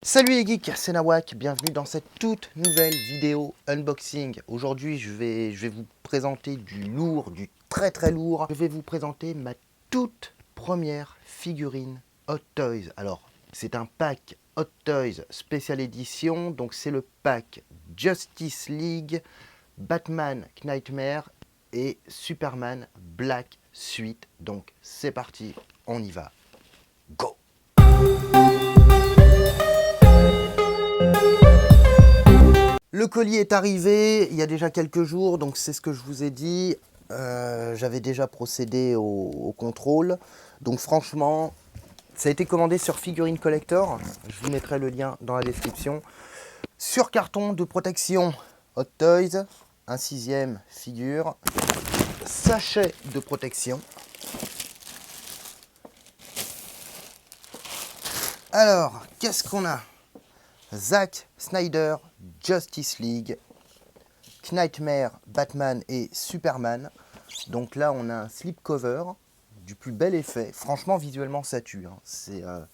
Salut les geeks, c'est Nawak, bienvenue dans cette toute nouvelle vidéo unboxing. Aujourd'hui je vais vous présenter du lourd, du très lourd. Je vais vous présenter ma toute première figurine Hot Toys. Alors c'est un pack Hot Toys Special Edition, donc c'est le pack Justice League, Batman Knightmare et Superman Black Suite. Donc c'est parti, on y va, go! Le colis est arrivé il y a déjà quelques jours, donc c'est ce que je vous ai dit. J'avais déjà procédé au contrôle. Donc franchement, ça a été commandé sur Figurine Collector. Je vous mettrai le lien dans la description. Sur carton de protection Hot Toys, un 6e figure. Sachet de protection. Alors, qu'est-ce qu'on a? Zack Snyder, Justice League, Knightmare, Batman et Superman. Donc là, on a un slipcover du plus bel effet. Franchement, visuellement, ça tue. Hein.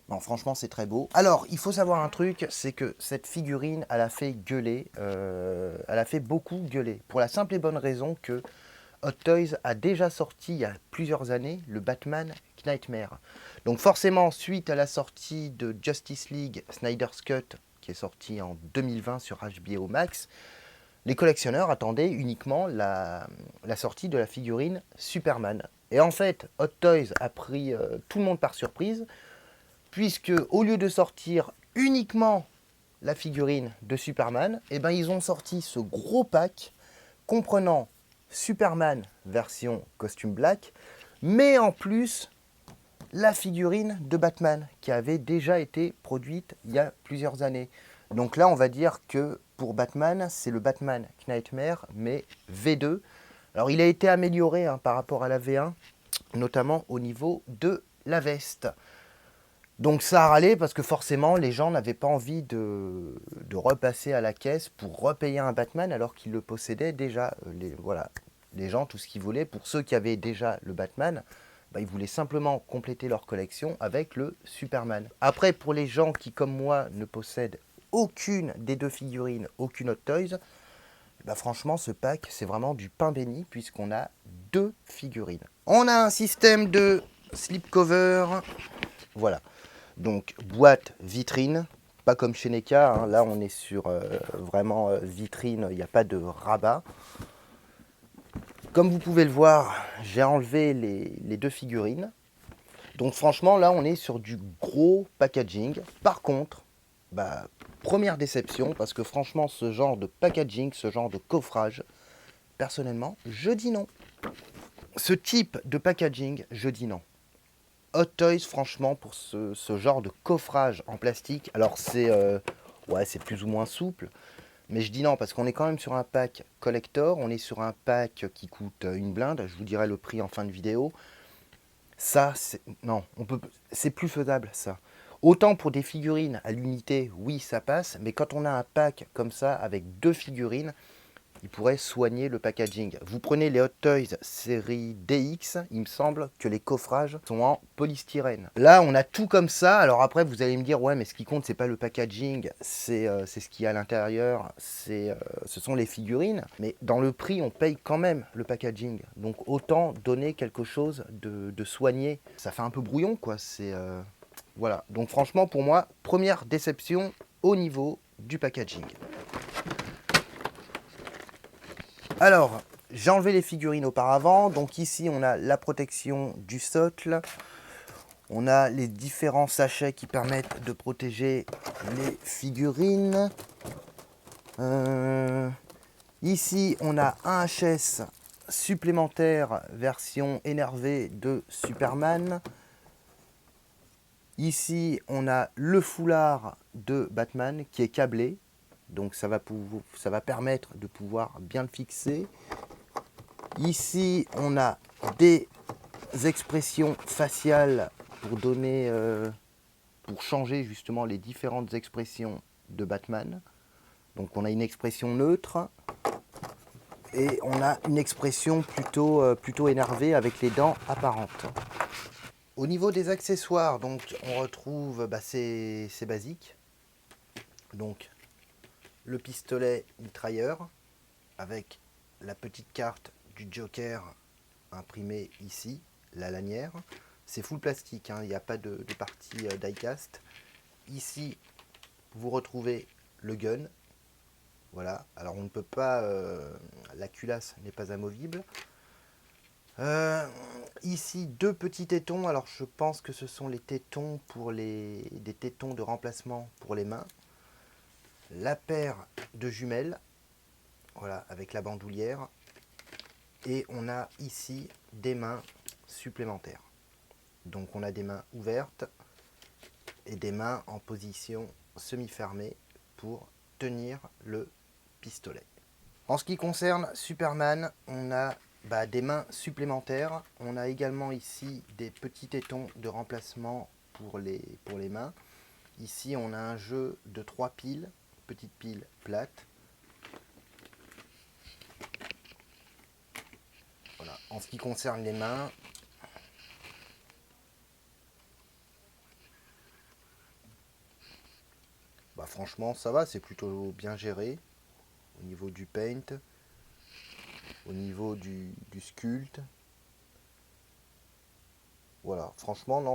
Non, franchement, c'est très beau. Alors, il faut savoir un truc, c'est que cette figurine, elle a fait gueuler. Elle a fait beaucoup gueuler. Pour la simple et bonne raison que Hot Toys a déjà sorti il y a plusieurs années le Batman Knightmare. Donc forcément, suite à la sortie de Justice League Snyder's Cut, qui est sorti en 2020 sur HBO Max, les collectionneurs attendaient uniquement la sortie de la figurine Superman. Et en fait, Hot Toys a pris tout le monde par surprise, puisque au lieu de sortir uniquement la figurine de Superman, eh ben, ils ont sorti ce gros pack comprenant Superman version costume black, mais en plus la figurine de Batman qui avait déjà été produite il y a plusieurs années. Donc là, on va dire que pour Batman, c'est le Batman Knightmare, mais V2. Alors il a été amélioré par rapport à la V1, notamment au niveau de la veste. Donc ça a râlé parce que forcément les gens n'avaient pas envie de repasser à la caisse pour repayer un Batman alors qu'ils le possédaient déjà. Voilà, les gens, tout ce qu'ils voulaient, pour ceux qui avaient déjà le Batman, ils voulaient simplement compléter leur collection avec le Superman. Après, pour les gens qui, comme moi, ne possèdent aucune des deux figurines, aucune Hot Toys, franchement, ce pack, c'est vraiment du pain béni puisqu'on a deux figurines. On a un système de slipcover, voilà. Donc boîte vitrine, pas comme chez NECA, hein. Là on est sur vraiment vitrine, il n'y a pas de rabat. Comme vous pouvez le voir, j'ai enlevé les deux figurines. Donc franchement là on est sur du gros packaging. Par contre, première déception, parce que franchement ce genre de packaging, ce genre de coffrage, personnellement, je dis non. Ce type de packaging, je dis non. Hot Toys, franchement, pour ce genre de coffrage en plastique, alors c'est plus ou moins souple, mais je dis non parce qu'on est quand même sur un pack collector, on est sur un pack qui coûte une blinde, je vous dirai le prix en fin de vidéo. Ça, c'est plus faisable ça. Autant pour des figurines à l'unité, oui ça passe, mais quand on a un pack comme ça avec deux figurines, il pourrait soigner le packaging. Vous prenez les Hot Toys série DX, il me semble que les coffrages sont en polystyrène. Là, on a tout comme ça. Alors après, vous allez me dire, ouais, mais ce qui compte, c'est pas le packaging, c'est ce qu'il y a à l'intérieur, ce sont les figurines. Mais dans le prix, on paye quand même le packaging. Donc autant donner quelque chose de soigné. Ça fait un peu brouillon, quoi. Voilà. Donc franchement, pour moi, première déception au niveau du packaging. Alors, j'ai enlevé les figurines auparavant. Donc ici, on a la protection du socle. On a les différents sachets qui permettent de protéger les figurines. Ici, on a un HS supplémentaire version énervée de Superman. Ici, on a le foulard de Batman qui est câblé. Donc ça va permettre de pouvoir bien le fixer. Ici, on a des expressions faciales pour changer justement les différentes expressions de Batman. Donc on a une expression neutre et on a une expression plutôt énervée avec les dents apparentes. Au niveau des accessoires, donc on retrouve, c'est basique. Donc le pistolet mitrailleur avec la petite carte du Joker imprimée ici, la lanière. C'est full plastique, hein, il n'y a pas de partie die-cast. Ici, vous retrouvez le gun. Voilà, alors on ne peut pas, la culasse n'est pas amovible. Ici, deux petits tétons. Alors je pense que ce sont les tétons pour des tétons de remplacement pour les mains. La paire de jumelles, voilà, avec la bandoulière. Et on a ici des mains supplémentaires. Donc on a des mains ouvertes et des mains en position semi-fermée pour tenir le pistolet. En ce qui concerne Superman, on a des mains supplémentaires. On a également ici des petits tétons de remplacement pour les mains. Ici on a un jeu de 3 piles, petite pile plate. Voilà. En ce qui concerne les mains, franchement ça va, c'est plutôt bien géré au niveau du paint, au niveau du sculpte. Voilà, franchement non,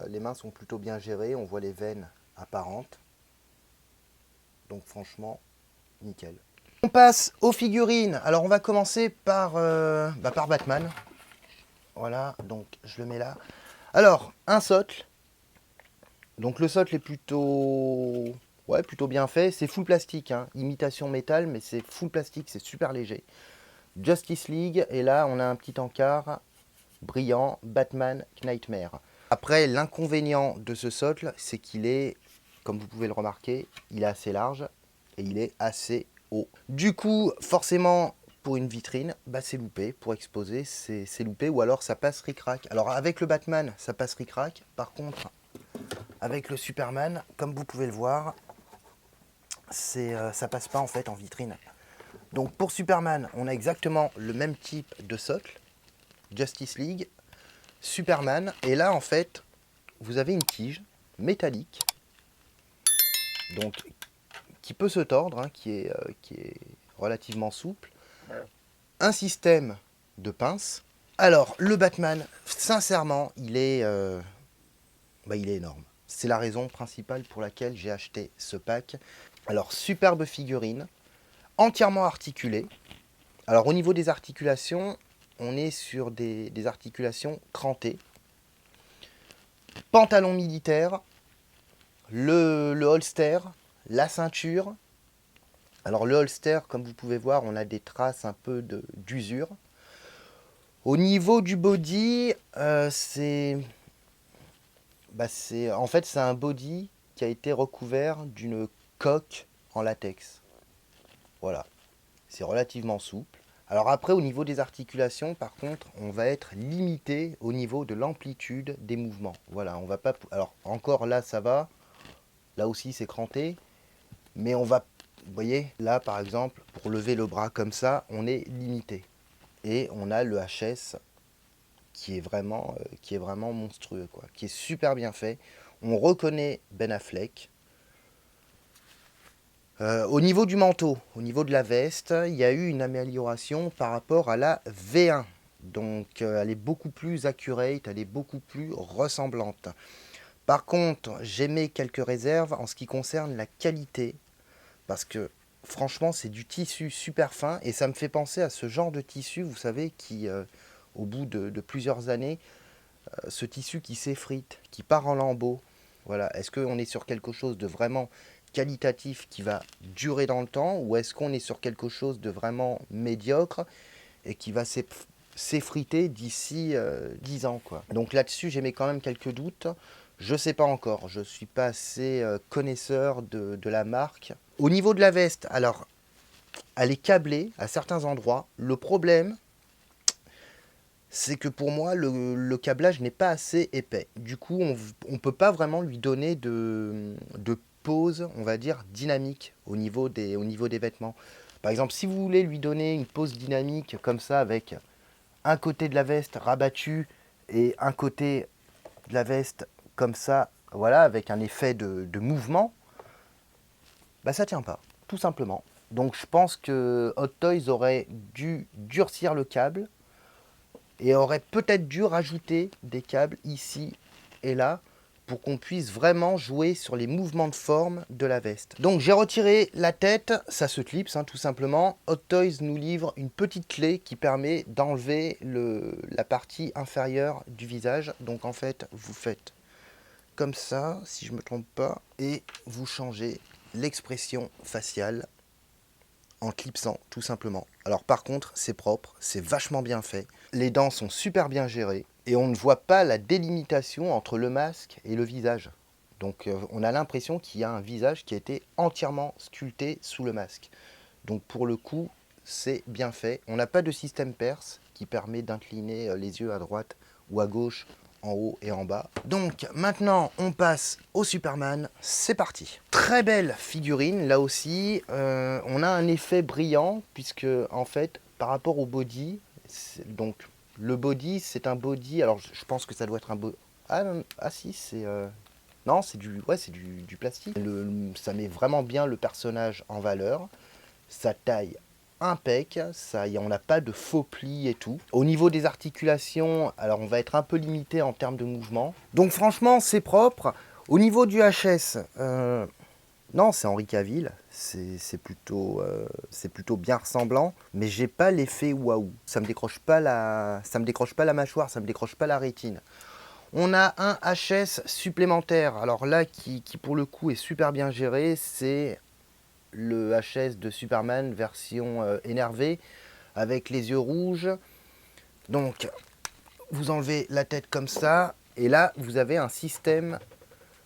les mains sont plutôt bien gérées, on voit les veines apparentes. Donc franchement, nickel. On passe aux figurines. Alors on va commencer par Batman. Voilà, donc je le mets là. Alors, un socle. Donc le socle est plutôt bien fait. C'est full plastique, hein. Imitation métal, mais c'est full plastique, c'est super léger. Justice League, et là on a un petit encart brillant, Batman Knightmare. Après, l'inconvénient de ce socle, c'est qu'il est, comme vous pouvez le remarquer, il est assez large et il est assez haut. Du coup, forcément, pour une vitrine, c'est loupé. Pour exposer, c'est loupé, ou alors ça passe ric-rac. Alors avec le Batman, ça passe ric-rac. Par contre, avec le Superman, comme vous pouvez le voir, ça passe pas en fait en vitrine. Donc pour Superman, on a exactement le même type de socle, Justice League, Superman, et là en fait, vous avez une tige métallique, donc qui peut se tordre, hein, qui est relativement souple, un système de pince. Alors le Batman, sincèrement, il est énorme. C'est la raison principale pour laquelle j'ai acheté ce pack. Alors superbe figurine, entièrement articulée. Alors au niveau des articulations, on est sur des articulations crantées. Pantalon militaire, le holster, la ceinture. Alors le holster, comme vous pouvez voir, on a des traces un peu d'usure. Au niveau du body, c'est un body qui a été recouvert d'une coque en latex. Voilà, c'est relativement souple. Alors après, au niveau des articulations, par contre, on va être limité au niveau de l'amplitude des mouvements. Voilà, on va pas. Alors encore là, ça va. Là aussi, c'est cranté. Mais on va, vous voyez, là par exemple, pour lever le bras comme ça, on est limité. Et on a le HS qui est vraiment monstrueux, quoi, qui est super bien fait. On reconnaît Ben Affleck. Au niveau du manteau, au niveau de la veste, il y a eu une amélioration par rapport à la V1. Donc elle est beaucoup plus accurate, elle est beaucoup plus ressemblante. Par contre, j'émets quelques réserves en ce qui concerne la qualité, parce que franchement c'est du tissu super fin et ça me fait penser à ce genre de tissu, vous savez, qui au bout de plusieurs années, ce tissu qui s'effrite, qui part en lambeaux. Voilà. Est-ce qu'on est sur quelque chose de vraiment qualitatif qui va durer dans le temps, ou est-ce qu'on est sur quelque chose de vraiment médiocre et qui va s'effriter d'ici 10 ans, quoi. Donc là-dessus, j'ai quand même quelques doutes. Je ne sais pas encore, je ne suis pas assez connaisseur de la marque. Au niveau de la veste, alors, elle est câblée à certains endroits. Le problème, c'est que pour moi, le câblage n'est pas assez épais. Du coup, on ne peut pas vraiment lui donner de pose, on va dire, dynamique au niveau des vêtements. Par exemple, si vous voulez lui donner une pose dynamique comme ça, avec un côté de la veste rabattu et un côté la veste comme ça, voilà, avec un effet de mouvement, bah ça tient pas, tout simplement. Donc je pense que Hot Toys aurait dû durcir le câble et aurait peut-être dû rajouter des câbles ici et là pour qu'on puisse vraiment jouer sur les mouvements de forme de la veste. Donc j'ai retiré la tête, ça se clipse tout simplement. Hot Toys nous livre une petite clé qui permet d'enlever la partie inférieure du visage. Donc en fait, vous faites comme ça, si je ne me trompe pas, et vous changez l'expression faciale en clipsant tout simplement. Alors par contre, c'est propre, c'est vachement bien fait. Les dents sont super bien gérées et on ne voit pas la délimitation entre le masque et le visage. Donc on a l'impression qu'il y a un visage qui a été entièrement sculpté sous le masque. Donc pour le coup, c'est bien fait. On n'a pas de système perce qui permet d'incliner les yeux à droite ou à gauche, en haut et en bas. Donc maintenant on passe au Superman, c'est parti. Très belle figurine, là aussi, on a un effet brillant puisque en fait par rapport au body, donc le body c'est un body, alors je pense que ça doit être un body, si c'est... Non, c'est du plastique. Ça met vraiment bien le personnage en valeur. Sa taille impec, on n'a pas de faux plis et tout. Au niveau des articulations, alors on va être un peu limité en termes de mouvement. Donc franchement, c'est propre. Au niveau du HS, non, c'est Henri Cavill, c'est plutôt bien ressemblant, mais j'ai pas l'effet waouh. Ça me décroche pas la mâchoire, ça me décroche pas la rétine. On a un HS supplémentaire, alors là qui pour le coup est super bien géré, c'est le HS de Superman version énervée avec les yeux rouges. Donc vous enlevez la tête comme ça et là vous avez un système,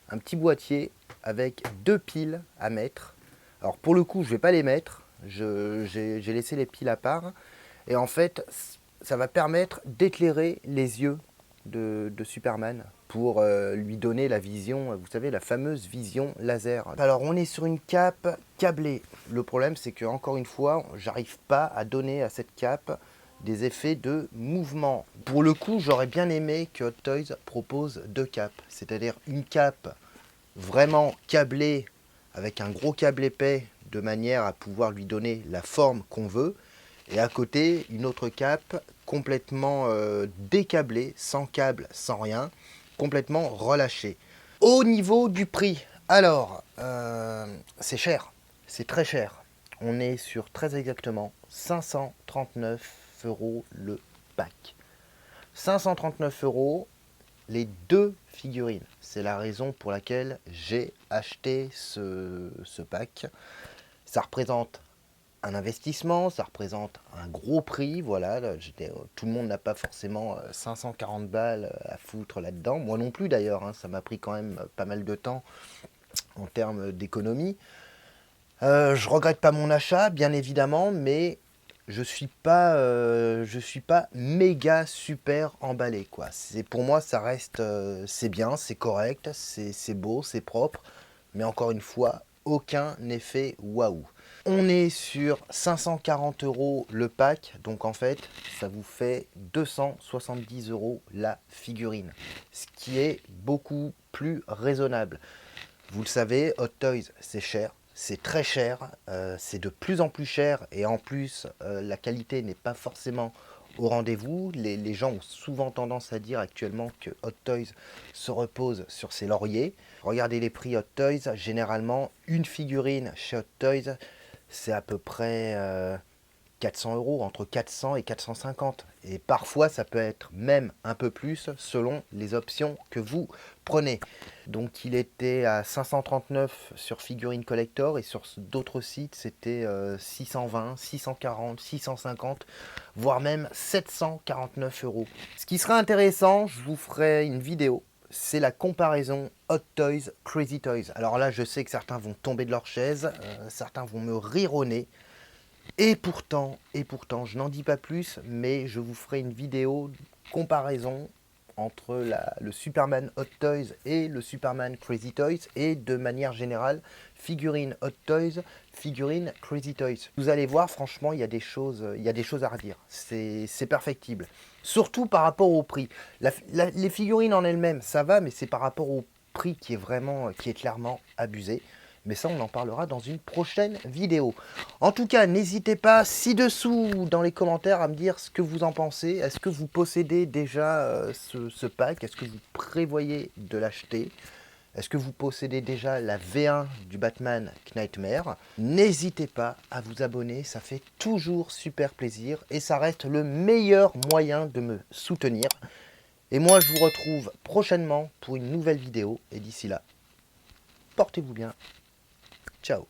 un petit boîtier avec 2 piles à mettre. Alors pour le coup je vais pas les mettre, j'ai laissé les piles à part et en fait ça va permettre d'éclairer les yeux de Superman pour lui donner la vision, vous savez, la fameuse vision laser. Alors on est sur une cape câblée. Le problème c'est que encore une fois, j'arrive pas à donner à cette cape des effets de mouvement. Pour le coup, j'aurais bien aimé que Hot Toys propose 2 capes, c'est-à-dire une cape vraiment câblée avec un gros câble épais de manière à pouvoir lui donner la forme qu'on veut, et à côté une autre cape complètement décablée, sans câble, sans rien, complètement relâchée. Au niveau du prix, alors c'est cher, c'est très cher. On est sur très exactement 539 € le pack. 539 € les 2 figurines. C'est la raison pour laquelle j'ai acheté ce pack. Ça représente un investissement, ça représente un gros prix, voilà, tout le monde n'a pas forcément 540 balles à foutre là-dedans, moi non plus d'ailleurs, ça m'a pris quand même pas mal de temps en termes d'économie. Je regrette pas mon achat, bien évidemment, mais je suis pas méga super emballé, quoi. Pour moi, ça reste, c'est bien, c'est correct, c'est beau, c'est propre, mais encore une fois, aucun effet waouh. On est sur 540 € le pack, donc en fait, ça vous fait 270 € la figurine, ce qui est beaucoup plus raisonnable. Vous le savez, Hot Toys, c'est cher, c'est très cher, c'est de plus en plus cher, et en plus, la qualité n'est pas forcément au rendez-vous. Les gens ont souvent tendance à dire actuellement que Hot Toys se repose sur ses lauriers. Regardez les prix Hot Toys, généralement, une figurine chez Hot Toys, c'est à peu près 400 €, entre 400 et 450. Et parfois, ça peut être même un peu plus selon les options que vous prenez. Donc, il était à 539 sur Figurine Collector et sur d'autres sites, c'était 620, 640, 650, voire même 749 €. Ce qui sera intéressant, je vous ferai une vidéo. C'est la comparaison Hot Toys, Crazy Toys. Alors là, je sais que certains vont tomber de leur chaise, certains vont me rire au nez. Et pourtant, je n'en dis pas plus, mais je vous ferai une vidéo comparaison entre le Superman Hot Toys et le Superman Crazy Toys, et de manière générale, figurine Hot Toys, figurine Crazy Toys. Vous allez voir, franchement, il y a des choses à redire. C'est perfectible. Surtout par rapport au prix. Les figurines en elles-mêmes, ça va, mais c'est par rapport au prix qui est clairement abusé. Mais ça, on en parlera dans une prochaine vidéo. En tout cas, n'hésitez pas ci-dessous dans les commentaires à me dire ce que vous en pensez. Est-ce que vous possédez déjà ce pack? Est-ce que vous prévoyez de l'acheter? Est-ce que vous possédez déjà la V1 du Batman Knightmare? N'hésitez pas à vous abonner, ça fait toujours super plaisir et ça reste le meilleur moyen de me soutenir. Et moi, je vous retrouve prochainement pour une nouvelle vidéo. Et d'ici là, portez-vous bien. Ciao.